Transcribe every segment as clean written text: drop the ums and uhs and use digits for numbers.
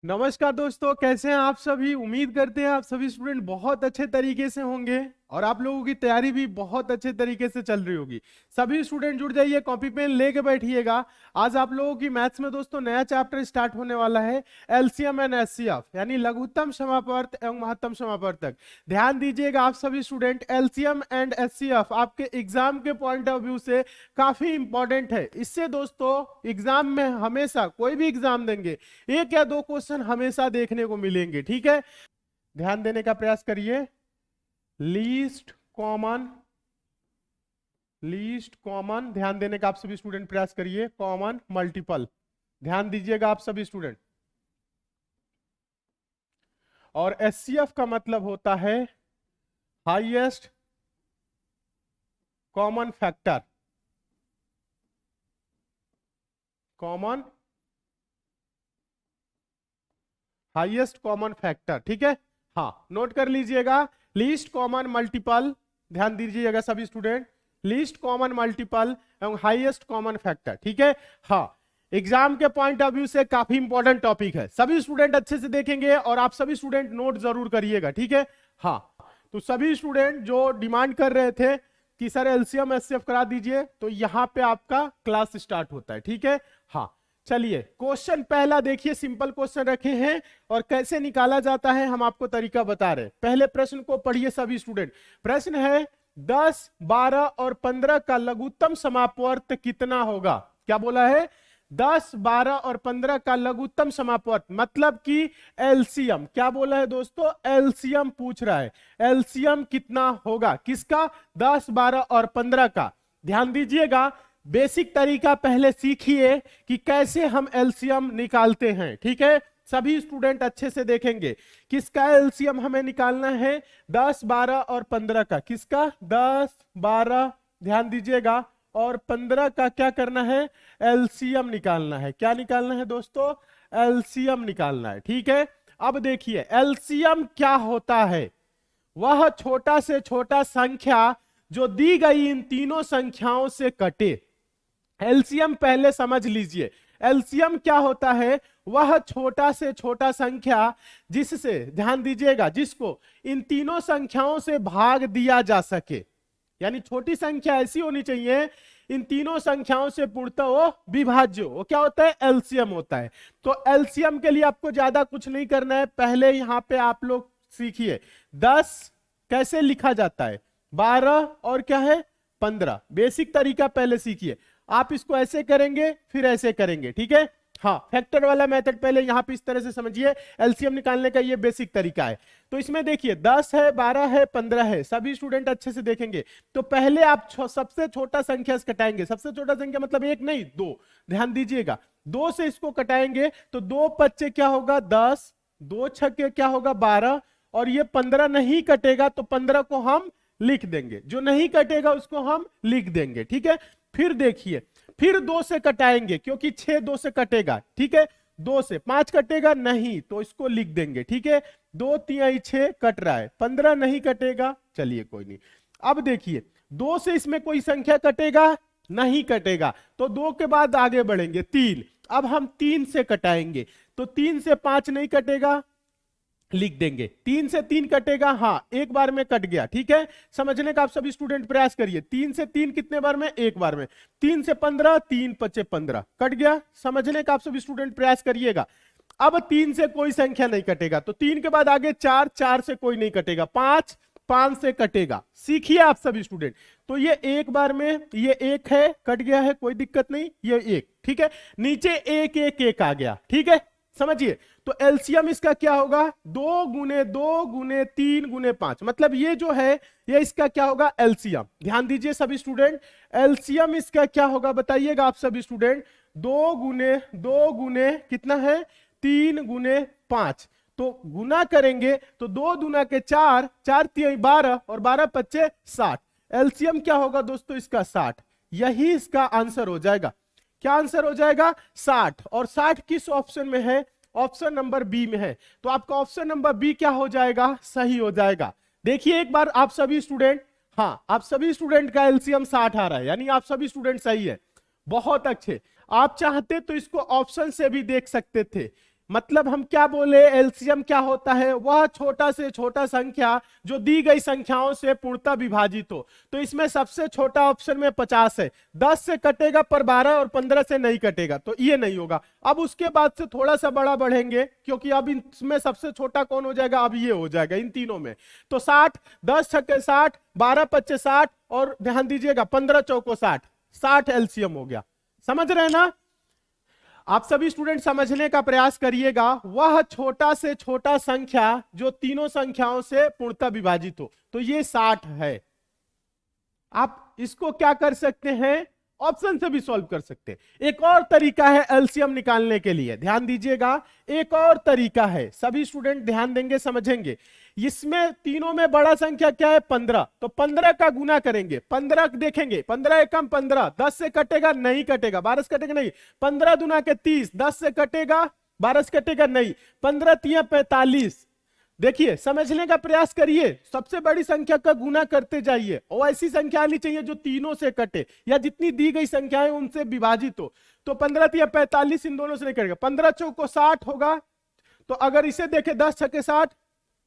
नमस्कार दोस्तों, कैसे हैं आप सभी। उम्मीद करते हैं आप सभी स्टूडेंट बहुत अच्छे तरीके से होंगे और आप लोगों की तैयारी भी बहुत अच्छे तरीके से चल रही होगी। सभी स्टूडेंट जुड़ जाइए, कॉपी पेन लेके बैठिएगा। आज आप लोगों की मैथ्स में दोस्तों नया चैप्टर स्टार्ट होने वाला है, एलसीएम एंड एचसीएफ, यानी लघुत्तम समापवर्त एवं महत्तम समापवर्तक। ध्यान दीजिएगा आप सभी स्टूडेंट, एलसीएम एंड एचसीएफ आपके एग्जाम के पॉइंट ऑफ व्यू से काफी इंपॉर्टेंट है। इससे दोस्तों एग्जाम में हमेशा, कोई भी एग्जाम देंगे, एक या दो क्वेश्चन हमेशा देखने को मिलेंगे। ठीक है, ध्यान देने का प्रयास करिए। लीस्ट कॉमन ध्यान देने का आप सभी स्टूडेंट प्रयास करिए। कॉमन मल्टीपल ध्यान दीजिएगा आप सभी स्टूडेंट। और एचसीएफ का मतलब होता है highest common factor. Common highest common factor, ठीक है। हाँ, नोट कर लीजिएगा, लीस्ट कॉमन मल्टीपल। ध्यान दीजिएगा सभी स्टूडेंट, लीस्ट कॉमन मल्टीपल एवं हाईएस्ट कॉमन फैक्टर, ठीक है। हाँ, एग्जाम के पॉइंट ऑफ व्यू से काफी इंपॉर्टेंट टॉपिक है। सभी स्टूडेंट अच्छे से देखेंगे और आप सभी स्टूडेंट नोट जरूर करिएगा, ठीक है। हाँ, तो सभी स्टूडेंट जो डिमांड कर रहे थे कि सर एलसीएम एचसीएफ करा दीजिए, तो यहां पे आपका क्लास स्टार्ट होता है, ठीक है। हाँ, चलिए क्वेश्चन पहला देखिए, सिंपल क्वेश्चन रखे हैं और कैसे निकाला जाता है हम आपको तरीका बता रहे हैं। पहले प्रश्न को पढ़िए सभी स्टूडेंट। प्रश्न है 10, 12 और 15 का लघुत्तम समापवर्त कितना होगा। क्या बोला है? 10, 12 और 15 का लघुत्तम समापवर्त, मतलब कि एलसीएम। क्या बोला है दोस्तों? एलसीएम पूछ रहा है। एलसीएम कितना होगा किसका? 10, 12 और 15 का। ध्यान दीजिएगा, बेसिक तरीका पहले सीखिए कि कैसे हम एलसीएम निकालते हैं, ठीक है। सभी स्टूडेंट अच्छे से देखेंगे किसका एलसीएम हमें निकालना है, 10, 12 और 15 का। किसका? 10, 12, ध्यान दीजिएगा, और 15 का क्या करना है? एलसीएम निकालना है। क्या निकालना है दोस्तों? एलसीएम निकालना है, ठीक है। अब देखिए एलसीएम क्या होता है। वह छोटा से छोटा संख्या जो दी गई इन तीनों संख्याओं से कटे। एलसीएम पहले समझ लीजिए, एलसीएम क्या होता है? वह छोटा से छोटा संख्या जिससे, ध्यान दीजिएगा, जिसको इन तीनों संख्याओं से भाग दिया जा सके। यानी छोटी संख्या ऐसी होनी चाहिए इन तीनों संख्याओं से पूर्णतः वो विभाज्य, वो क्या होता है? एलसीएम होता है। तो एलसीएम के लिए आपको ज्यादा कुछ नहीं करना है, पहले यहां पे आप लोग सीखिए 10 कैसे लिखा जाता है, 12 और क्या है? 15। बेसिक तरीका पहले सीखिए। आप इसको ऐसे करेंगे फिर ऐसे करेंगे, ठीक है। हाँ, फैक्टर वाला मेथड पहले यहां पे इस तरह से समझिए। एलसीएम निकालने का ये बेसिक तरीका है। तो इसमें देखिए 10 है, 12 है, 15 है। सभी स्टूडेंट अच्छे से देखेंगे। तो पहले आप सबसे छोटा संख्या से कटाएंगे। सबसे छोटा संख्या मतलब एक नहीं, दो। ध्यान दीजिएगा, 2 से इसको कटाएंगे तो 2 पच्चे क्या होगा? 10, 2 छक्के क्या होगा? 12, और ये 15 नहीं कटेगा तो 15 को हम लिख देंगे, जो नहीं कटेगा उसको हम लिख देंगे, ठीक है। फिर देखिए, फिर 2 से कटाएंगे क्योंकि 6 2 से कटेगा, ठीक है। 2 से 5 कटेगा नहीं तो इसको लिख देंगे, ठीक है। 2 3 6 कट रहा है, 15 नहीं कटेगा, चलिए कोई नहीं। अब देखिए 2 से इसमें कोई संख्या कटेगा? नहीं कटेगा, तो 2 के बाद आगे बढ़ेंगे 3। अब हम 3 से कटाएंगे तो 3 से 5 नहीं कटेगा, लिख देंगे। 3 से 3 कटेगा, हाँ एक बार में कट गया, ठीक है। समझने का आप सभी स्टूडेंट प्रयास करिए। 3 से 3 कितने बार में? एक बार में। 3 से 15, 3 पच्चे 15, कट गया। समझने का आप सभी स्टूडेंट प्रयास करिएगा। अब 3 से कोई संख्या नहीं कटेगा तो 3 के बाद आगे 4, 4 से कोई नहीं कटेगा। 5, 5 से कटेगा। सीखिए आप सभी स्टूडेंट। तो ये एक बार में, ये एक है, कट गया है, कोई दिक्कत नहीं, ये एक, ठीक है। नीचे 1 1 1 आ गया, ठीक है। समझिए, तो एलसीएम इसका क्या होगा? 2 गुने 2 गुने 3 गुने 5, मतलब ये जो है ये इसका क्या होगा? एलसीएम। ध्यान दीजिए सभी स्टूडेंट, एलसीएम इसका क्या होगा बताइएगा आप सभी स्टूडेंट? 2 गुने कितना है? 3 गुने 5। तो गुना करेंगे तो 2 दूना के 4, 4 3 12 और 12 पच्चे 60। एलसीएम क्या होगा दोस्तों? इसका 60। यही इसका आंसर हो जाएगा। क्या आंसर हो जाएगा? 60। और 60 किस ऑप्शन में है? ऑप्शन नंबर बी में है। तो आपका ऑप्शन नंबर बी क्या हो जाएगा? सही हो जाएगा। देखिए एक बार आप सभी स्टूडेंट, हाँ आप सभी स्टूडेंट का एलसीएम 60 आ रहा है, यानी आप सभी स्टूडेंट सही है। बहुत अच्छे। आप चाहते तो इसको ऑप्शन से भी देख सकते थे, मतलब हम क्या बोले, एलसीएम क्या होता है, वह छोटा से छोटा संख्या जो दी गई संख्याओं से पूर्णतः विभाजित हो। तो इसमें सबसे छोटा ऑप्शन में 50 है, 10 से कटेगा पर 12 और 15 से नहीं कटेगा, तो ये नहीं होगा। अब उसके बाद से थोड़ा सा बड़ा बढ़ेंगे, क्योंकि अब इसमें सबसे छोटा कौन हो जाएगा, अब ये हो जाएगा इन तीनों में। तो 60, 10 छक्के 60, 12 पच्चे 60 और ध्यान दीजिएगा 15 चौको 60, 60 एलसीएम हो गया। समझ रहे हैं ना? आप सभी स्टूडेंट समझने का प्रयास करिएगा, वह छोटा से छोटा संख्या जो तीनों संख्याओं से पूर्णतः विभाजित हो, तो ये 60 है। आप इसको क्या कर सकते हैं, ऑप्शन से भी सॉल्व कर सकते हैं। एक और तरीका है एलसीएम निकालने के लिए, ध्यान दीजिएगा, एक और तरीका है, सभी स्टूडेंट ध्यान देंगे, समझेंगे। इसमें तीनों में बड़ा संख्या क्या है, 15, तो 15 का गुना करेंगे, 15 देखेंगे, 15 एकम 15, 10 से कटेगा नहीं कटेगा, 12 से कटेगा नहीं, 15 दुना के 30, 10 से कटेगा, 12 से कटेगा नहीं, 15 तिया 45। देखिए समझने का प्रयास करिए, सबसे बड़ी संख्या का गुना करते जाइए और ऐसी संख्या आनी चाहिए जो तीनों से कटे या जितनी दी गई संख्याएं उनसे विभाजित हो। तो 15 तिया 45 इन दोनों से नहीं करेगा, 15 चौको 60 होगा। तो अगर इसे देखें 10 छक्के 60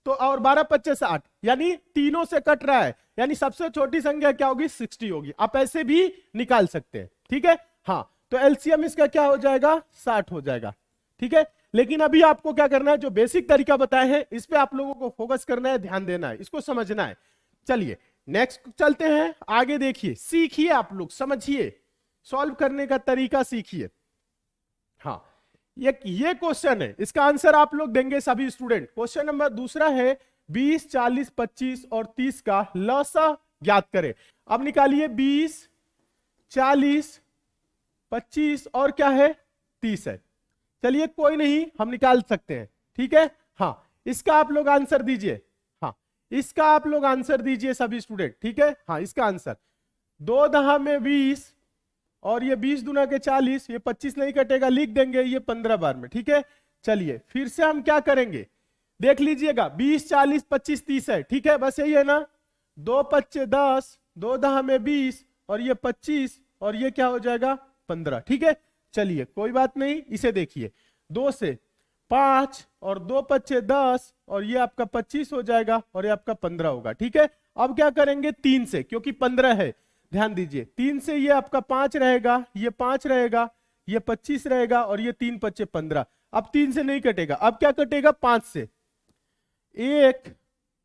तो और 12 पच्चे 60, यानी तीनों से कट रहा है, यानी सबसे छोटी संख्या क्या होगी, 60 होगी। आप ऐसे भी निकाल सकते हैं, ठीक है। हाँ, तो एलसीएम इसका क्या हो जाएगा, 60 हो जाएगा, ठीक है। लेकिन अभी आपको क्या करना है, जो बेसिक तरीका बताए हैं इस पे आप लोगों को फोकस करना है, ध्यान देना है, इसको समझना है। चलिए नेक्स्ट चलते हैं आगे, देखिए सीखिए, आप लोग समझिए, सॉल्व करने का तरीका सीखिए। हाँ, ये क्वेश्चन है, इसका आंसर आप लोग देंगे सभी स्टूडेंट। क्वेश्चन नंबर दूसरा है 20, 40, 25 और 30 का लसा ज्ञात करें। अब निकालिए 20, 40, 25 और क्या है, 30 है। चलिए कोई नहीं, हम निकाल सकते हैं, ठीक है। हाँ, इसका आप लोग आंसर दीजिए, हाँ इसका आप लोग आंसर दीजिए सभी स्टूडेंट, ठीक है। हाँ, इसका आंसर 2 दहा में 20 और ये 20 दुना के 40, ये 25 नहीं कटेगा, लिख देंगे ये 15 बार में, ठीक है। चलिए फिर से हम क्या करेंगे, देख लीजिएगा, 20, 40, 25, 30 है, ठीक है, बस यही है ना। 2 पच्चे 10, 2 दहा में 20 और ये 25 और ये क्या हो जाएगा, 15, ठीक है। चलिए कोई बात नहीं, इसे देखिए, 2 से 5 और 2 पच्चे 10 और ये आपका 25 हो जाएगा और ये आपका 15 होगा, ठीक है। अब क्या करेंगे, 3 से, क्योंकि 15 है, ध्यान दीजिए, 3 से ये आपका 5 रहेगा, ये 5 रहेगा, ये 25 रहेगा और ये 3 पच्चे 15। अब 3 से नहीं कटेगा, अब क्या कटेगा, 5 से, 1,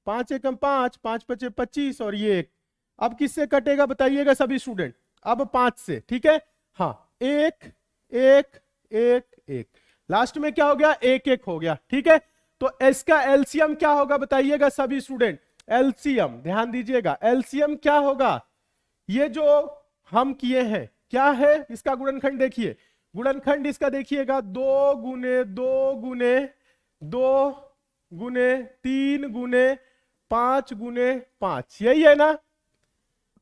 5 एकम 5, 5 पच्चे 25 और ये 1। अब किससे कटेगा बताइएगा सभी स्टूडेंट, अब 5 से, ठीक है। हाँ, 1 1 1 1, लास्ट में क्या हो गया, 1 1 हो गया, ठीक है। तो इसका एलसीएम क्या होगा बताइएगा सभी स्टूडेंट, एलसीएम ध्यान दीजिएगा, एलसीएम क्या होगा, ये जो हम किए हैं क्या है, इसका गुणनखंड देखिए, गुणनखंड इसका देखिएगा, 2 गुने 2 गुने 2 गुने 3 गुने 5 गुने 5, यही है ना।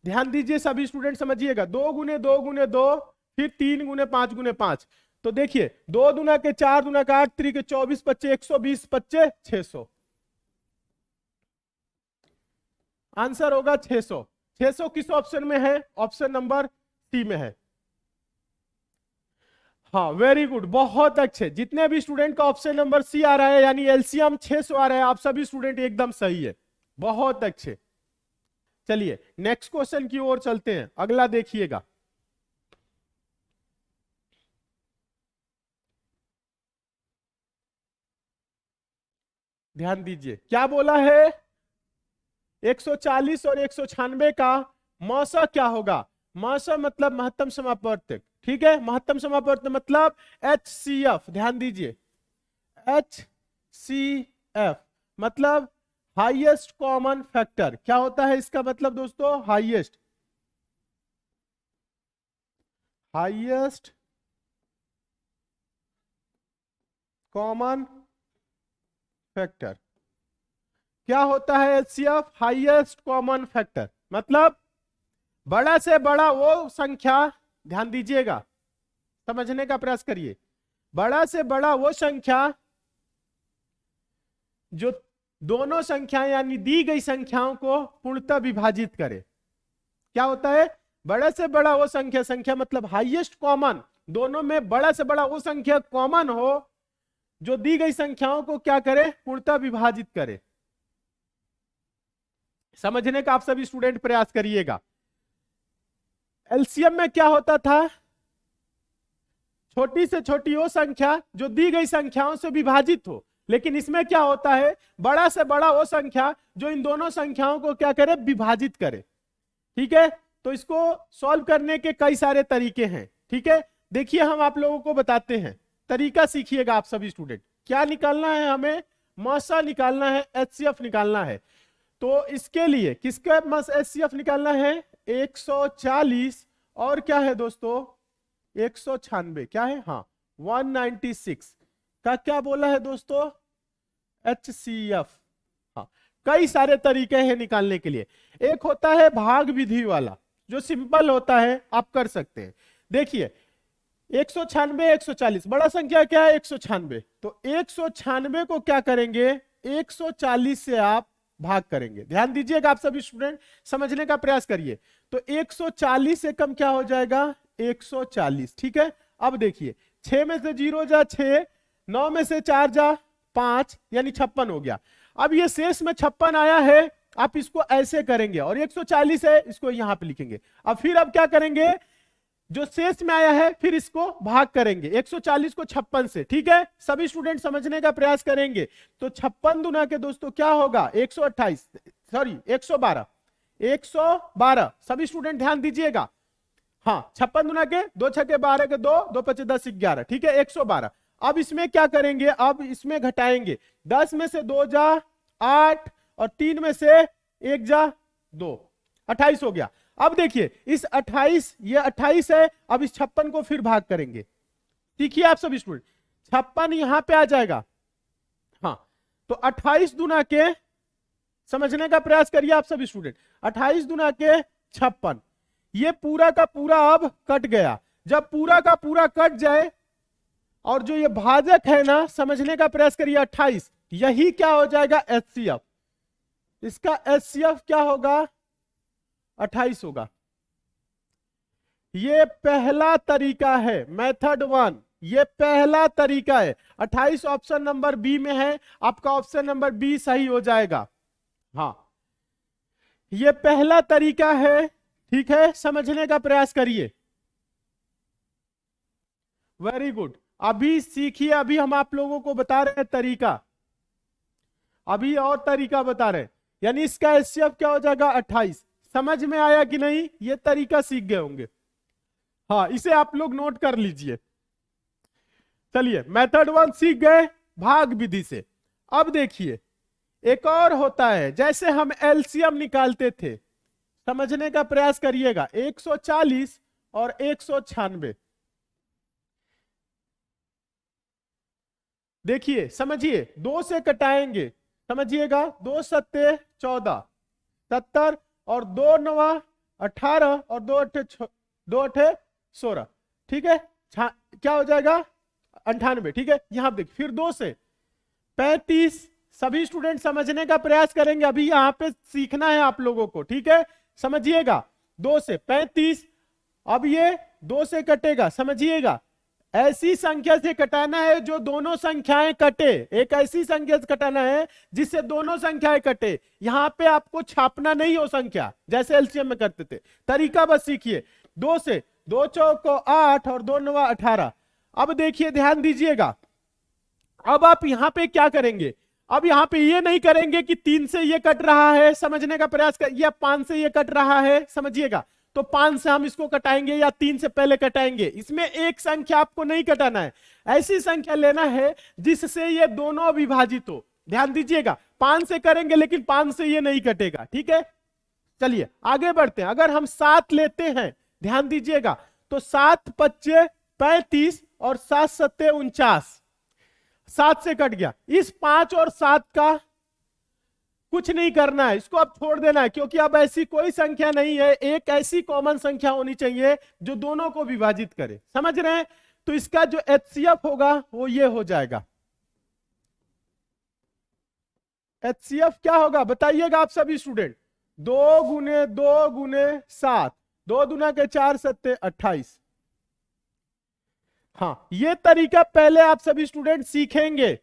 ध्यान दीजिए सभी स्टूडेंट, समझिएगा, 2 गुने 2 गुने 2, फिर 3 गुने 5 गुने 5। तो देखिए 2 दुना के 4 दुना के 8, 3 के 24 पच्चे 120 पच्चे 600, आंसर होगा 600। 600 किस ऑप्शन में है, ऑप्शन नंबर सी में है। हाँ वेरी गुड, बहुत अच्छे, जितने भी स्टूडेंट का ऑप्शन नंबर सी आ रहा है यानी एलसीएम 600 आ रहा है, आप सभी स्टूडेंट एकदम सही है, बहुत अच्छे। चलिए नेक्स्ट क्वेश्चन की ओर चलते हैं, अगला देखिएगा, ध्यान दीजिए क्या बोला है, 140 और 196 का मौसा क्या होगा, मौसा मतलब महत्तम समापवर्तक, ठीक है। महत्तम समापवर्तक मतलब HCF, ध्यान दीजिए, HCF मतलब हाईएस्ट कॉमन फैक्टर। क्या होता है इसका मतलब दोस्तों, हाईएस्ट कॉमन फैक्टर। क्या होता है एचसीएफ, हाईएस्ट कॉमन फैक्टर, मतलब बड़ा से बड़ा वो संख्या, ध्यान दीजिएगा, समझने का प्रयास करिए, बड़ा से बड़ा वो संख्या जो दोनों संख्याएं यानी दी गई संख्याओं को पूर्णतः विभाजित करे। क्या होता है, बड़ा से बड़ा वो संख्या मतलब हाईएस्ट कॉमन, दोनों में बड़ा से बड़ा वो संख्या कॉमन हो जो दी गई संख्याओं को क्या करे, पूर्णतः विभाजित करे। समझने का आप सभी स्टूडेंट प्रयास करिएगा। एलसीएम में क्या होता था, छोटी से छोटी वो संख्या जो दी गई संख्याओं से विभाजित हो, लेकिन इसमें क्या होता है, बड़ा से बड़ा वो संख्या जो इन दोनों संख्याओं को क्या करे, विभाजित करे। ठीक है, तो इसको सॉल्व करने के कई सारे तरीके हैं। ठीक है, देखिए हम आप लोगों को बताते हैं, तरीका सीखिएगा आप सभी स्टूडेंट। क्या निकालना है हमें, मसा निकालना है, एचसीएफ निकालना है। तो इसके लिए किसका एचसीएफ निकालना है, 140 और क्या है दोस्तों 196, क्या है, हाँ 196 का क्या बोला है दोस्तों, एचसीएफ। हाँ, कई सारे तरीके हैं निकालने के लिए। एक होता है भाग विधि वाला, जो सिंपल होता है, आप कर सकते हैं। देखिए 196 140, बड़ा संख्या क्या है 196, तो 196 को क्या करेंगे, 140 से आप भाग करेंगे। ध्यान दीजिएगा आप सभी स्टूडेंट, समझने का प्रयास करिए। तो 140 से कम क्या हो जाएगा, 140। ठीक है, अब देखिए 6 में से 0 जा 6, 9 में से 4 जा 5, यानी 56 हो गया। अब ये शेष में 56 आया है, आप इसको ऐसे करेंगे और 140 है, इसको यहां पे लिखेंगे। अब क्या करेंगे, जो शेष में आया है फिर इसको भाग करेंगे 140 को 56 से। ठीक है, सभी स्टूडेंट समझने का प्रयास करेंगे। तो 56 दुना के दोस्तों क्या होगा, 128, सॉरी 112, 112। सभी स्टूडेंट ध्यान दीजिएगा। हाँ, 56 दुना के 2 छके 12 के 2, 2 5 10 11। ठीक है, 112। अब इसमें क्या करेंगे, अब इसमें घटाएंगे, 10 में से 2 जा 8 और 3 में से 1 जा 2, 28 हो गया। अब देखिए इस 28, ये 28 है, अब इस 56 को फिर भाग करेंगे। देखिए आप सभी स्टूडेंट, 56 यहां पे आ जाएगा। हाँ, तो 28 दुना के, समझने का प्रयास करिए आप सभी स्टूडेंट, 28 दुना के 56, ये पूरा का पूरा अब कट गया। जब पूरा का पूरा कट जाए और जो ये भाजक है ना, समझने का प्रयास करिए 28, यही क्या हो जाएगा, एचसीएफ। इसका एचसीएफ क्या होगा, 28 होगा। ये पहला तरीका है, मेथड 1, ये पहला तरीका है। 28 ऑप्शन नंबर बी में है, आपका ऑप्शन नंबर बी सही हो जाएगा। हाँ, ये पहला तरीका है। ठीक है, समझने का प्रयास करिए। वेरी गुड, अभी सीखिए, अभी हम आप लोगों को बता रहे हैं तरीका, अभी और तरीका बता रहे हैं। यानी इसका एचसीएफ क्या हो जाएगा, 28। समझ में आया कि नहीं, ये तरीका सीख गए होंगे। हाँ, इसे आप लोग नोट कर लीजिए। चलिए, मेथड 1 सीख गए भाग विधि से। अब देखिए एक और होता है, जैसे हम एलसीएम निकालते थे, समझने का प्रयास करिएगा, 140 और 196। देखिए समझिए, 2 से कटाएंगे, समझिएगा, 2 सत्ते 14, 70 और 2 नवा 18 और 2 अठे 16। ठीक है, क्या हो जाएगा, 98। ठीक है, यहां देखिए फिर 2 से 35। सभी स्टूडेंट समझने का प्रयास करेंगे, अभी यहां पे सीखना है आप लोगों को। ठीक है, समझिएगा, 2 से 35। अब ये 2 से कटेगा, समझिएगा, ऐसी संख्या से कटाना है जो दोनों संख्याएं कटे। एक ऐसी संख्या से कटाना है जिससे दोनों संख्याएं कटे। यहां पे आपको छापना नहीं हो संख्या, जैसे एलसीएम में करते थे। तरीका बस सीखिए, 2 से 2 चौको 8 और 2 नवा 18। अब देखिए ध्यान दीजिएगा, अब आप यहां पे क्या करेंगे, अब यहां पे ये नहीं करेंगे कि 3 से ये कट रहा है, समझने का प्रयास कर, या 5 से ये कट रहा है, समझिएगा, तो 5 से हम इसको कटाएंगे या 3 से पहले कटाएंगे। इसमें एक संख्या आपको नहीं कटाना है, ऐसी संख्या लेना है जिससे ये दोनों विभाजित हो। ध्यान दीजिएगा, 5 से करेंगे लेकिन 5 से ये नहीं कटेगा। ठीक है, चलिए आगे बढ़ते हैं। अगर हम 7 लेते हैं, ध्यान दीजिएगा, तो 7 25 35 और 7 सत्ते 49, 7 से कट गया। इस 5 और 7 का कुछ नहीं करना है, इसको अब छोड़ देना है, क्योंकि अब ऐसी कोई संख्या नहीं है। एक ऐसी कॉमन संख्या होनी चाहिए जो दोनों को विभाजित करे, समझ रहे हैं। तो इसका जो एचसीएफ होगा वो ये हो जाएगा। एचसीएफ क्या होगा बताइएगा आप सभी स्टूडेंट, 2 गुने 2 गुने 7, 2 दुना के 4 सत्ते 28। हाँ, ये तरीका पहले आप सभी स्टूडेंट सीखेंगे।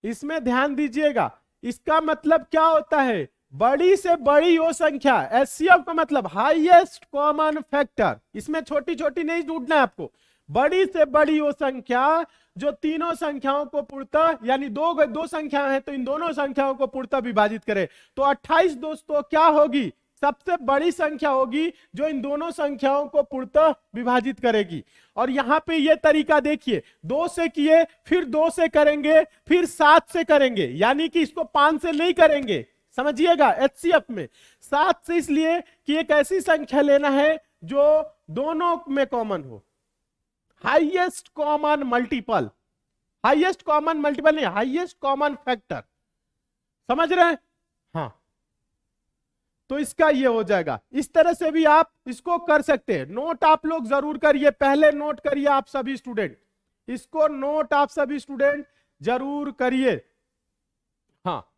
इसमें ध्यान दीजिएगा, इसका मतलब क्या होता है, बड़ी से बड़ी वो संख्या, एचसीएफ का मतलब हाईएस्ट कॉमन फैक्टर। इसमें छोटी छोटी नहीं ढूंढना है आपको, बड़ी से बड़ी वो संख्या जो तीनों संख्याओं को पूर्णतः, यानी दो दो संख्या है तो इन दोनों संख्याओं को पूर्णतः विभाजित करे। तो 28 दोस्तों क्या होगी, सबसे बड़ी संख्या होगी जो इन दोनों संख्याओं को पूर्णतः विभाजित करेगी। और यहां पे ये तरीका देखिए, 2 से किए, फिर 2 से करेंगे, फिर 7 से करेंगे, यानी कि इसको 5 से नहीं करेंगे, समझिएगा। एचसीएफ में 7 से इसलिए कि एक ऐसी संख्या लेना है जो दोनों में कॉमन हो, highest common multiple, highest common multiple नहीं, हाईएस्ट कॉमन फैक्टर, समझ रहे हैं। हाँ, तो इसका ये हो जाएगा। इस तरह से भी आप इसको कर सकते हैं। नोट आप लोग जरूर करिए, पहले नोट करिए आप सभी स्टूडेंट, इसको नोट आप सभी स्टूडेंट जरूर करिए। हाँ,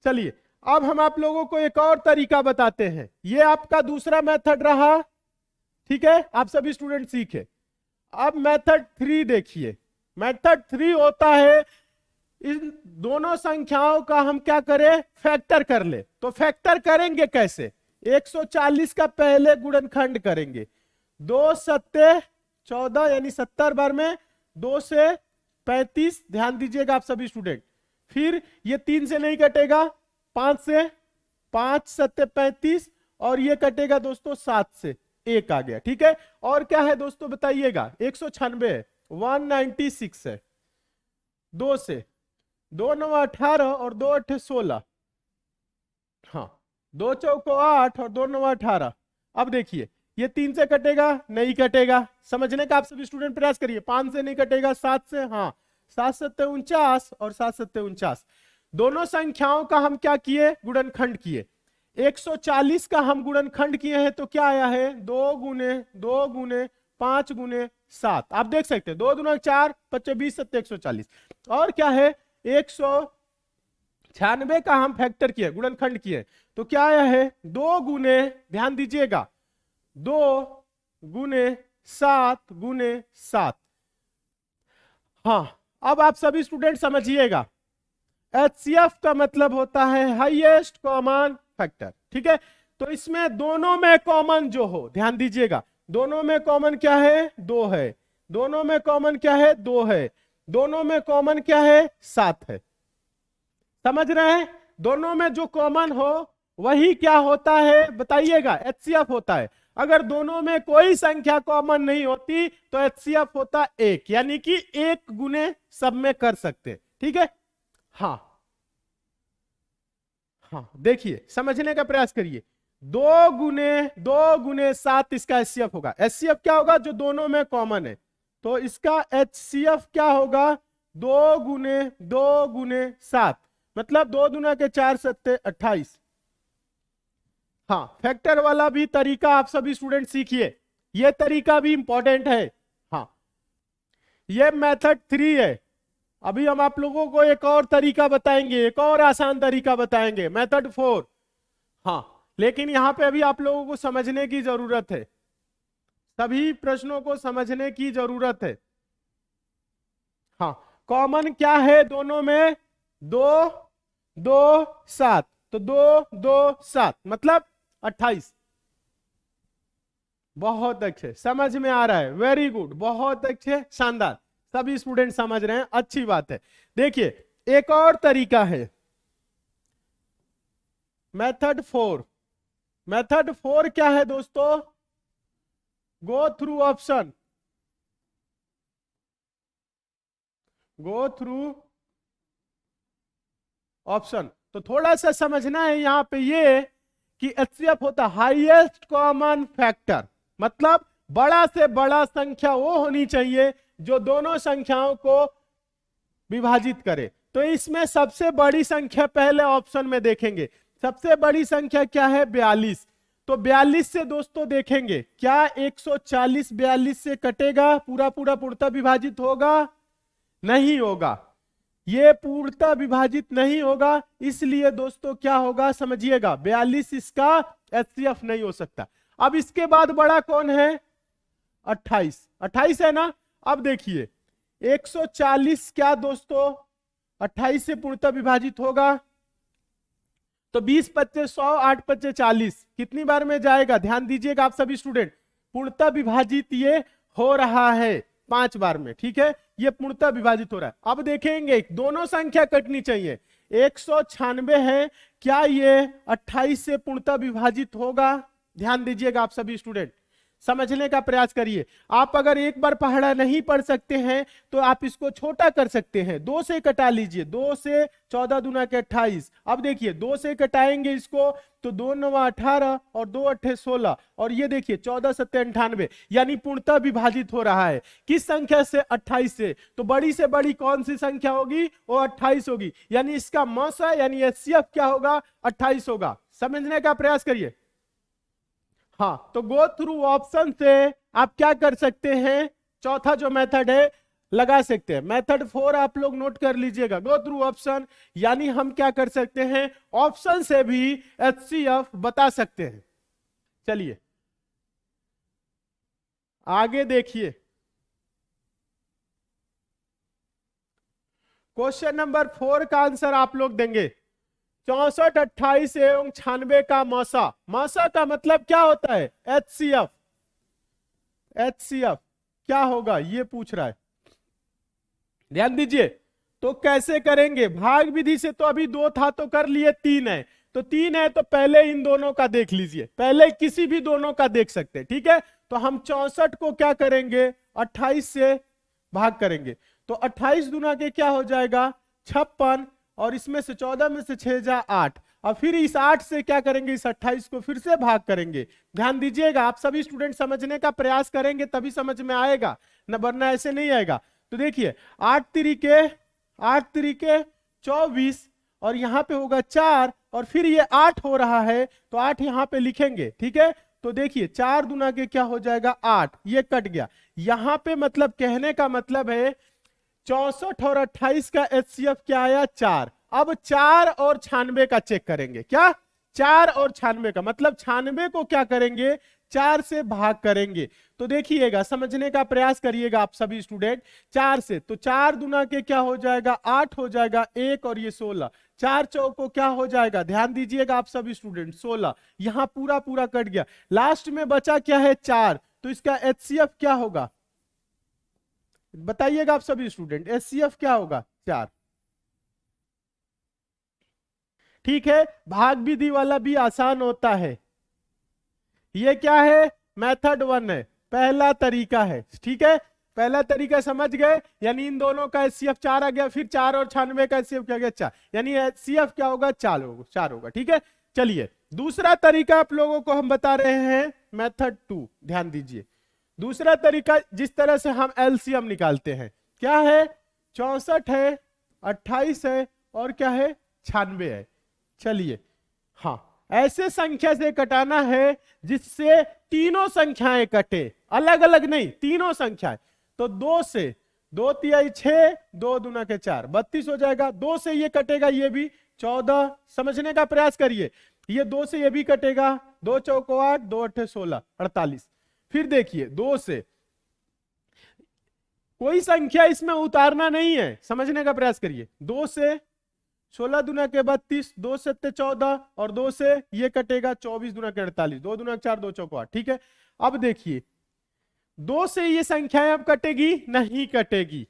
चलिए अब हम आप लोगों को एक और तरीका बताते हैं। ये आपका दूसरा मेथड रहा, ठीक है, आप सभी स्टूडेंट सीखे। अब मेथड 3 देखिए। मेथड 3 होता है, इन दोनों संख्याओं का हम क्या करें, फैक्टर कर ले। तो फैक्टर करेंगे कैसे, 140 का पहले गुणनखंड करेंगे, 2 सत्ते 14 यानी 70 बार में 2 से 35, ध्यान दीजिएगा आप सभी स्टूडेंट। फिर ये 3 से नहीं कटेगा, 5 से, 5 सत्ते 35, और ये कटेगा दोस्तों 7 से, 1 आ गया, ठीक है। और क्या है दोस्तों बताइएगा, 196 है, 196 है, 2 से, 2 9 18 और 2 8 16, हाँ, 2 चौको 8 और 2 9 18। अब देखिए ये 3 से कटेगा, नहीं कटेगा, समझने का आप सभी स्टूडेंट प्रयास करिए। 5 से नहीं कटेगा, 7 से, हाँ, 7 सत्ते 49 और 7 सत्ते 49। दोनों संख्याओं का हम क्या किए, गुणनखंड किए। 140 का हम गुणनखंड किए हैं तो क्या आया है, 2 गुने 2 गुने 5 गुने 7। आप देख सकते हैं 2 दूना 4, 25 20 सत्ते 140। और क्या है, 196 का हम फैक्टर किए, गुणनखंड किए, तो क्या आया है, 2 गुने, ध्यान दीजिएगा, 2 गुने 7 गुने 7। हाँ, अब आप सभी स्टूडेंट समझिएगा, एचसीएफ का मतलब होता है हाईएस्ट कॉमन फैक्टर, ठीक है। तो इसमें दोनों में कॉमन जो हो, ध्यान दीजिएगा, दोनों में कॉमन क्या है, 2 है, दोनों में कॉमन क्या है, 2 है, दोनों में कॉमन क्या है, 7 है, समझ रहे हैं। दोनों में जो कॉमन हो वही क्या होता है बताइएगा, एचसीएफ होता है। अगर दोनों में कोई संख्या कॉमन नहीं होती तो एचसीएफ होता 1, यानी कि 1 गुने सब में कर सकते, ठीक है। हाँ हाँ, देखिए समझने का प्रयास करिए, 2 गुने 7 इसका एचसीएफ होगा। एचसीएफ क्या होगा, जो दोनों में कॉमन है, तो इसका एचसीएफ क्या होगा, 2 गुने 7, मतलब 2 दूना के 4 सत्ते 28। हाँ, फैक्टर वाला भी तरीका आप सभी स्टूडेंट सीखिए, ये तरीका भी इंपॉर्टेंट है। हाँ, ये मेथड 3 है। अभी हम आप लोगों को एक और तरीका बताएंगे, एक और आसान तरीका बताएंगे, मेथड 4। हाँ, लेकिन यहां पे अभी आप लोगों को समझने की जरूरत है, सभी प्रश्नों को समझने की जरूरत है। हाँ, कॉमन क्या है दोनों में, 2 2 7, तो 2 2 7 मतलब 28। बहुत अच्छे, समझ में आ रहा है, वेरी गुड, बहुत अच्छे, शानदार, सभी स्टूडेंट समझ रहे हैं, अच्छी बात है। देखिए एक और तरीका है, मेथड 4। मेथड 4 क्या है दोस्तों, go through option, go through option. तो थोड़ा सा समझना है यहां पे ये कि एचसीएफ होता हाईएस्ट कॉमन फैक्टर, मतलब बड़ा से बड़ा संख्या वो होनी चाहिए जो दोनों संख्याओं को विभाजित करे। तो इसमें सबसे बड़ी संख्या पहले ऑप्शन में देखेंगे, सबसे बड़ी संख्या क्या है, 42। तो 42 से दोस्तों देखेंगे क्या 140 42 से कटेगा, पूरा पूरा पूर्णतः विभाजित होगा, नहीं होगा। ये पूर्णतः विभाजित नहीं होगा, इसलिए दोस्तों क्या होगा समझिएगा, 42 इसका HCF नहीं हो सकता। अब इसके बाद बड़ा कौन है, 28, 28 है ना। अब देखिए 140 क्या दोस्तों 28 से पूर्णतः विभाजित होगा, तो 20 पच्चे 100, 8 पच्चे 40, कितनी बार में जाएगा, ध्यान दीजिएगा आप सभी स्टूडेंट, पूर्णतः विभाजित ये हो रहा है 5 बार में, ठीक है, ये पूर्णतः विभाजित हो रहा है। अब देखेंगे दोनों संख्या कटनी चाहिए, 196 है, क्या ये 28 से पूर्णतः विभाजित होगा, ध्यान दीजिएगा आप सभी स्टूडेंट, समझने का प्रयास करिए। आप अगर एक बार पहाड़ा नहीं पढ़ सकते हैं तो आप इसको छोटा कर सकते हैं, 2 से कटा लीजिए, 2 से 14 दूना के 28। अब देखिए 2 से कटाएंगे इसको तो 2 9 18 और 2 8 16, और ये देखिए 14 7 98, यानी पूर्णतः विभाजित हो रहा है किस संख्या से, 28 से। तो बड़ी से बड़ी कौन सी संख्या होगी, वो 28 होगी, यानी इसका मौसा यानी HCF क्या होगा, 28 होगा। समझने का प्रयास करिए। हाँ, तो गो थ्रू ऑप्शन से आप क्या कर सकते हैं, चौथा जो मेथड है लगा सकते हैं। मेथड 4 आप लोग नोट कर लीजिएगा, गो थ्रू ऑप्शन, यानी हम क्या कर सकते हैं, ऑप्शन से भी HCF बता सकते हैं। चलिए आगे देखिए, क्वेश्चन नंबर 4 का आंसर आप लोग देंगे, 64 28 एवं 96 का मौसा, मौसा का मतलब क्या होता है, HCF, HCF क्या होगा ये पूछ रहा है, ध्यान दीजिए। तो कैसे करेंगे, भाग विधि से तो अभी 2 था तो कर लिए, 3 है तो 3 है तो पहले इन दोनों का देख लीजिए, पहले किसी भी दोनों का देख सकते हैं, ठीक है। तो हम 64 को क्या करेंगे, 28 से भाग करेंगे, तो 28 दूना के क्या हो जाएगा 56, और इसमें से 14 में से 6 जा 8, और फिर इस 8 से क्या करेंगे, इस 28 को फिर से भाग करेंगे। ध्यान दीजिएगा आप सभी स्टूडेंट समझने का प्रयास करेंगे तभी समझ में आएगा, न वरना ऐसे नहीं आएगा। तो देखिए 8 तिरिके 24, और यहां पे होगा 4, और फिर ये 8 हो रहा है तो 8 यहां पे लिखेंगे, ठीक है। तो देखिए 4 दूना के क्या हो जाएगा 8, ये कट गया। यहां पे मतलब कहने का मतलब है 64 और 28 का HCF क्या आया, 4। अब 4 और 96 का चेक करेंगे, क्या 4 और 96 का मतलब 96 को क्या करेंगे, 4 से भाग करेंगे। तो देखिएगा समझने का प्रयास करिएगा आप सभी स्टूडेंट, 4 से तो 4 दूना के क्या हो जाएगा 8 हो जाएगा 1, और ये 16, 4 चौको क्या हो जाएगा, ध्यान दीजिएगा आप सभी स्टूडेंट 16, यहां पूरा पूरा कट गया, लास्ट में बचा क्या है 4, तो इसका HCF क्या होगा बताइएगा आप सभी स्टूडेंट, HCF क्या होगा 4। ठीक है, भाग विधि वाला भी आसान होता है, ये क्या है मेथड 1 है, पहला तरीका है, ठीक है, पहला तरीका समझ गए, यानी इन दोनों का HCF 4 आ गया, फिर 4 और 96 का HCF क्या गया 4, यानी HCF क्या होगा 4 होगा, ठीक है। चलिए दूसरा तरीका आप लोगों को हम बता रहे हैं, मेथड 2, ध्यान दीजिए। दूसरा तरीका जिस तरह से हम LCM निकालते हैं, क्या है 64 है, 28 है, और क्या है 96 है। चलिए हाँ, ऐसे संख्या से कटाना है जिससे तीनों संख्याएं कटे, अलग अलग नहीं, तीनों संख्याएं। तो 2 से 2 तिहाई 6, 2 दूना के 4, 32 हो जाएगा। 2 से ये कटेगा, ये भी 14, समझने का प्रयास करिए, ये 2 से ये भी कटेगा, 2 चौको 8, 2 अट्ठे 16, 48। फिर देखिए 2 से कोई संख्या इसमें उतारना नहीं है, समझने का प्रयास करिए, 2 से 16 दूना के 32, 2 से 14, और 2 से ये कटेगा 24 दूना के 48, 2 दूना 4, 2 चौको 8, ठीक है। अब देखिए 2 से ये संख्याएं अब कटेगी नहीं कटेगी,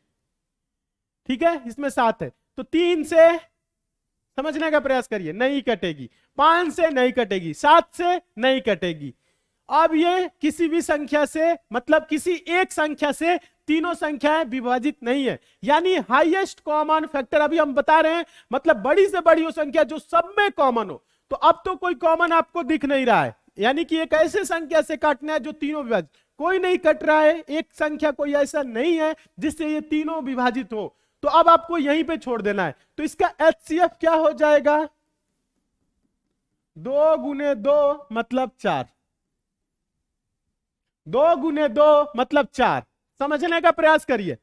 ठीक है, इसमें 7 है, तो 3 से समझने का प्रयास करिए नहीं कटेगी, 5 से नहीं कटेगी, 7 से नहीं कटेगी। अब ये किसी भी संख्या से मतलब किसी एक संख्या से तीनों संख्याएं विभाजित नहीं है, यानी हाईएस्ट कॉमन फैक्टर अभी हम बता रहे हैं, मतलब बड़ी से बड़ी वो संख्या जो सब में कॉमन हो। तो अब तो कोई कॉमन आपको दिख नहीं रहा है, यानी कि एक ऐसे संख्या से काटना है जो तीनों विभाजित, कोई नहीं कट रहा है, एक संख्या कोई ऐसा नहीं है जिससे ये तीनों विभाजित हो, तो अब आपको यहीं पे छोड़ देना है। तो इसका HCF क्या हो जाएगा, 2 गुने 2 मतलब 4, 2 गुने 2 मतलब 4, समझने का प्रयास करिए।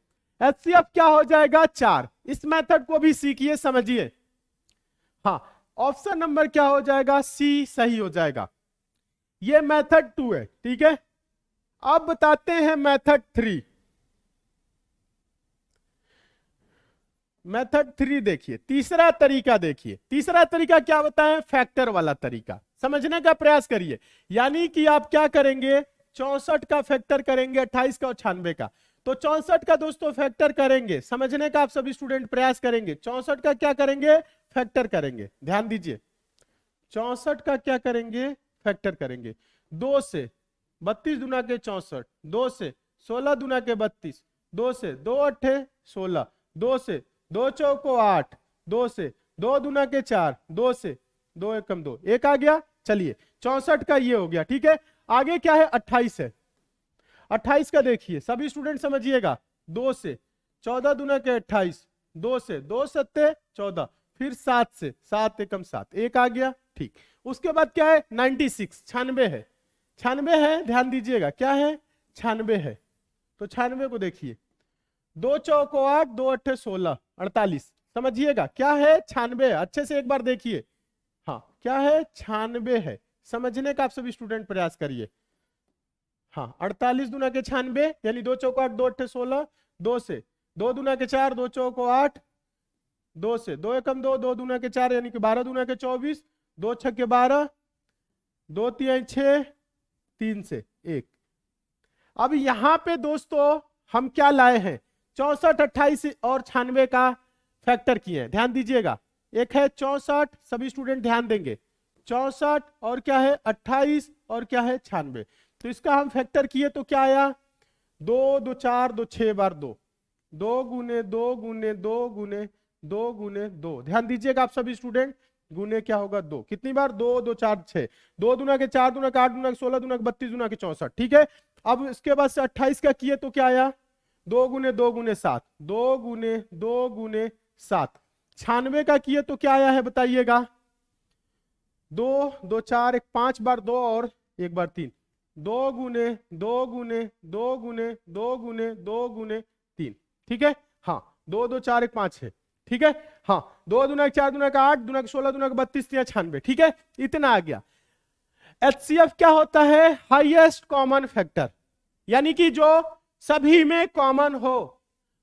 HCF क्या हो जाएगा 4। इस मेथड को भी सीखिए, समझिए। हाँ, ऑप्शन नंबर क्या हो जाएगा, सी सही हो जाएगा। ये मेथड 2 है, ठीक है। अब बताते हैं मेथड 3। मेथड 3 देखिए, तीसरा तरीका देखिए। तीसरा तरीका क्या बताएं, फैक्टर वाला तरीका। समझने का प्रयास करिए। यानी कि आप क्या करेंगे, 64 का फैक्टर करेंगे 28 का और 96 का। तो 64 का दोस्तों फैक्टर करेंगे, समझने का आप सभी स्टूडेंट प्रयास करेंगे। 64 का क्या करेंगे, फैक्टर करेंगे। ध्यान दीजिए, 64 का क्या करेंगे, फैक्टर करेंगे। 2 से 32 दुना के 64, 2 से 16 दुना के 32, 2 से 2 अट्ठे 16, 2 से 2 चौको 8, 2 से 2 दुना के 4, 2 से 2 एकम 2, 1 आ गया। चलिए 64 का ये हो गया, ठीक है। आगे क्या है, 28 है। 28 का देखिए सभी स्टूडेंट समझिएगा। 2 से 14 दुना के 28, 2 से 2 सत्ते 14, फिर 7 से 7 एकम 7, 1 आ गया, ठीक। उसके बाद क्या है, 96 96 है। 96 है, ध्यान दीजिएगा, क्या है 96 है। तो 96 को देखिए, 2 चौको 8, 2 अट्ठे 16, 48। समझिएगा क्या है, 96 है। अच्छे से एक बार देखिए, हाँ क्या है, 96 है। समझने का आप सभी स्टूडेंट प्रयास करिए। हाँ, 48 दुना के 96 यानी 2 चौको 8, 2 अट्ठे 16, 2 से 2 दुना के 4, 2 चौको 8, 2 से 2 एकम 2, 2 दुना के 4 यानी कि 12 दुना के 24, 2 छक्के 12, 2 तिहाई 6, 3 से 1। अब यहां पे दोस्तों हम क्या लाए हैं, 64, 28 और 96 का फैक्टर किए हैं। ध्यान दीजिएगा, एक है 64, सभी स्टूडेंट ध्यान देंगे, 64 और क्या है 28 और क्या है 96। तो इसका हम फैक्टर किए तो क्या आया, 2 2 4 2 6 बार 2, 2 गुने 2 गुने 2 गुने 2 गुने 2। ध्यान दीजिएगा आप सभी स्टूडेंट, गुने क्या होगा 2, कितनी बार 2 2 4 6, 2 दुना के 4 दुना के 8 दुना के 16 दुना के 32 दुना के 64, ठीक है। अब इसके बाद से 28 का किए तो क्या आया, 2 गुने 2 गुने 7, 2 गुने 2 गुने 7। 96 का किए तो क्या आया है बताइएगा, 2 2 4 1 5 बार 2 और 1 बार 3, 2 गुने 2 गुने 2 गुने 2 गुने 2 गुने 3, ठीक है। हाँ, 2 2 4 1 5 है, ठीक है। हाँ, 2 दुना के 4 दुना का 8 दुना के 16 दुना के 32 या 96, ठीक है। इतना आ गया। HCF क्या होता है, हाईएस्ट कॉमन फैक्टर, यानी कि जो सभी में कॉमन हो।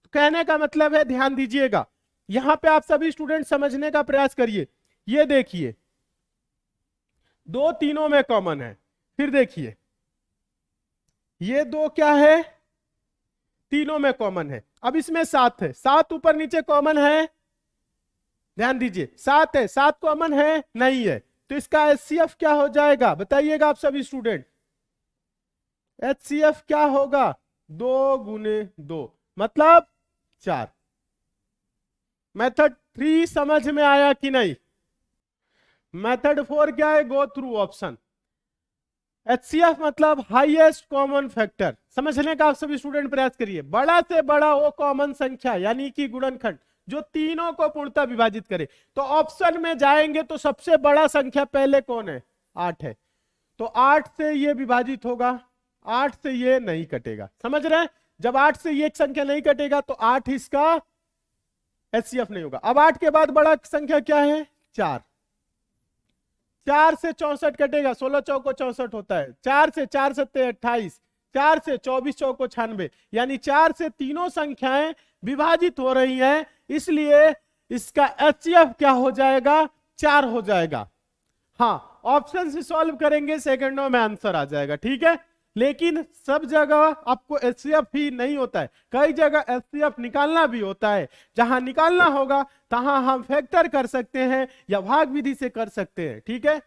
तो कहने का मतलब है, ध्यान दीजिएगा, यहां पे आप सभी स्टूडेंट समझने का प्रयास करिए। ये देखिए 2 तीनों में कॉमन है, फिर देखिए ये 2 क्या है, तीनों में कॉमन है। अब इसमें 7 है, 7 ऊपर नीचे कॉमन है, ध्यान दीजिए 7 है, 7 कॉमन है नहीं है। तो इसका HCF क्या हो जाएगा बताइएगा आप सभी स्टूडेंट, HCF क्या होगा, 2 गुने 2 मतलब 4। मेथड 3 समझ में आया कि नहीं। मेथड 4 क्या है, गो थ्रू ऑप्शन। HCF मतलब हाईएस्ट कॉमन फैक्टर, समझने का आप सभी स्टूडेंट प्रयास करिए। बड़ा से बड़ा वो कॉमन संख्या यानी कि गुणनखंड जो तीनों को पूर्णतः विभाजित करे। तो ऑप्शन में जाएंगे तो सबसे बड़ा संख्या पहले कौन है, 8 है। तो 8 से ये विभाजित होगा, 8 से ये नहीं कटेगा, समझ रहे हैं। जब 8 से ये एक संख्या नहीं कटेगा तो 8 इसका HCF नहीं होगा। अब 8 के बाद बड़ा संख्या क्या है, 4। 4 से 64 कटेगा, 16 चौको 64 होता है। 4 से 4 सत्ते 28, 4 से 24 चौको 96, यानी 4 से तीनों संख्याएं विभाजित हो रही हैं, इसलिए इसका HCF क्या हो जाएगा, 4 हो जाएगा। हाँ, ऑप्शन से सॉल्व करेंगे, सेकंडों में आंसर आ जाएगा, ठीक है। लेकिन सब जगह आपको HCF ही नहीं होता है, कई जगह HCF निकालना भी होता है। जहां निकालना होगा तहां हम फैक्टर कर सकते हैं या भाग विधि से कर सकते हैं, ठीक है।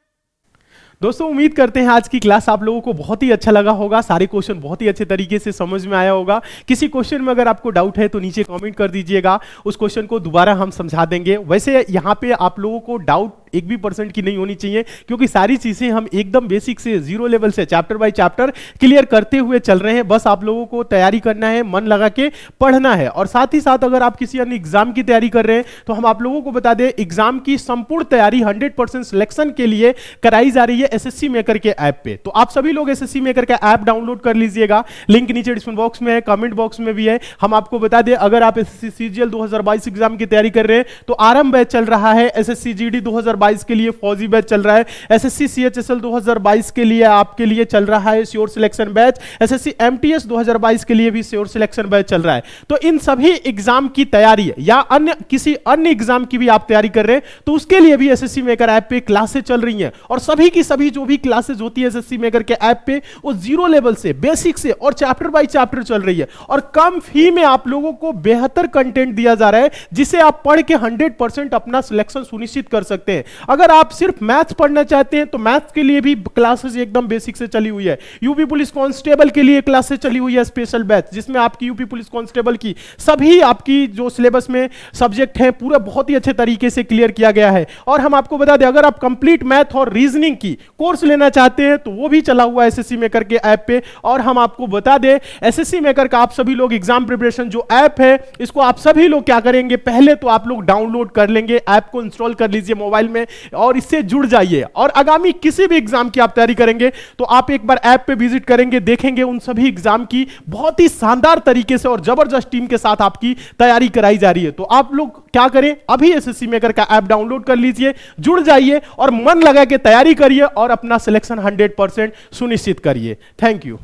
दोस्तों उम्मीद करते हैं आज की क्लास आप लोगों को बहुत ही अच्छा लगा होगा, सारे क्वेश्चन बहुत ही अच्छे तरीके से समझ में आया होगा। किसी क्वेश्चन में अगर आपको डाउट है तो नीचे कमेंट कर दीजिएगा, उस क्वेश्चन को दोबारा हम समझा देंगे। वैसे यहाँ पे आप लोगों को डाउट 1% की नहीं होनी चाहिए, क्योंकि सारी चीजें हम एकदम बेसिक से 0 लेवल से चैप्टर बाय चैप्टर क्लियर करते हुए चल रहे हैं। बस आप लोगों को तैयारी करना है, मन लगा के पढ़ना है। और साथ ही साथ अगर आप किसी अन्य एग्जाम की तैयारी कर रहे हैं तो हम आप लोगों को बता दें, एग्जाम की संपूर्ण तैयारी 100% सिलेक्शन के लिए कराई जा रही है एसएससी मेकर के ऐप पे। तो आप सभी लोग एसएससी मेकर का ऐप डाउनलोड कर लीजिएगा, लिंक नीचे डिस्क्रिप्शन बॉक्स में है, कमेंट बॉक्स में भी है। हम आपको बता दें, अगर आप एसएससी सीजीएल 2022 एग्जाम की तैयारी कर रहे हैं तो आरएम बैच चल रहा है, एसएससी जीडी 2022 के लिए फौजी बैच चल रहा है, एसएससी सीएचएसएल 2022 के लिए आपके लिए चल रहा है sure selection batch, SSC MTS 2022 के लिए भी श्योर सिलेक्शन बैच चल रहा है। तो इन सभी एग्जाम की तैयारी या अन्य किसी अन्य एग्जाम की भी आप तैयारी कर रहे हैं तो उसके लिए भी एसएससी मेकर ऐप पे क्लासेस चल रही हैं, और सभी की सभी जो भी क्लासेस होती है एसएससी मेकर के ऐप पे वो जीरो लेवल से, बेसिक से और चैप्टर बाय चैप्टर चल रही है, और कम फी में आप लोगों को बेहतर कंटेंट दिया जा रहा है जिसे आप पढ़ के 100% अपना सिलेक्शन सुनिश्चित कर सकते हैं। अगर आप सिर्फ मैथ्स पढ़ना चाहते हैं तो मैथ्स के लिए भी क्लासेस एकदम बेसिक से चली हुई है। यूपी पुलिस कांस्टेबल के लिए क्लासेस चली हुई है स्पेशल बैच, जिसमें आपकी यूपी पुलिस कांस्टेबल की सभी आपकी जो सिलेबस में सब्जेक्ट हैं पूरा बहुत ही अच्छे तरीके से क्लियर किया गया है। और हम आपको बता दें, अगर आप कंप्लीट मैथ और रीजनिंग की कोर्स लेना चाहते हैं तो वो भी चला हुआ है एसएससी मेकर के ऐप पे। और हम आपको बता दें, एसएससी मेकर का आप सभी लोग एग्जाम प्रिपरेशन जो ऐप है इसको आप सभी लोग क्या करेंगे, पहले तो आप लोग डाउनलोड कर लेंगे, ऐप को इंस्टॉल कर लीजिए मोबाइल में और इससे जुड़ जाइए। और आगामी किसी भी एग्जाम की आप तैयारी करेंगे तो आप एक बार ऐप पे विजिट करेंगे, देखेंगे उन सभी एग्जाम की बहुत ही शानदार तरीके से और जबरदस्त टीम के साथ आपकी तैयारी कराई जा रही है। तो आप लोग क्या करें, अभी एसएससी मेकर का ऐप डाउनलोड कर लीजिए, जुड़ जाइए और मन लगा के तैयारी करिए और अपना सिलेक्शन 100% सुनिश्चित करिए। Thank you.